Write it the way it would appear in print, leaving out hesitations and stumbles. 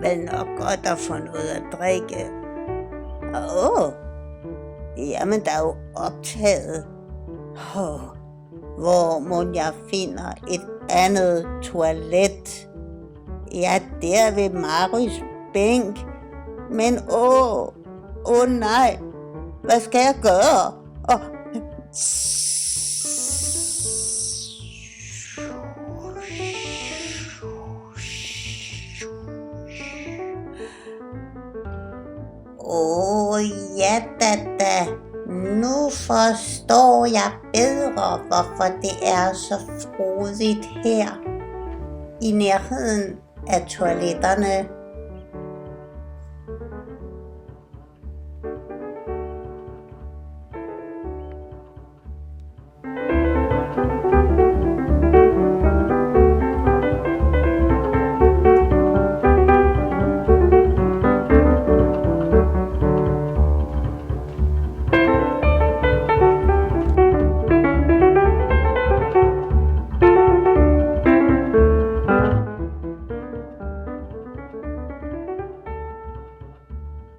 vel nok godt at få noget at drikke. Jamen der er jo optaget. Hvor må jeg finder et andet toilet? Ja, der ved Marys bænk. Men nej, hvad skal jeg gøre? Ja da. Nu forstår jeg bedre, hvorfor det er så frodigt her i nærheden af toiletterne.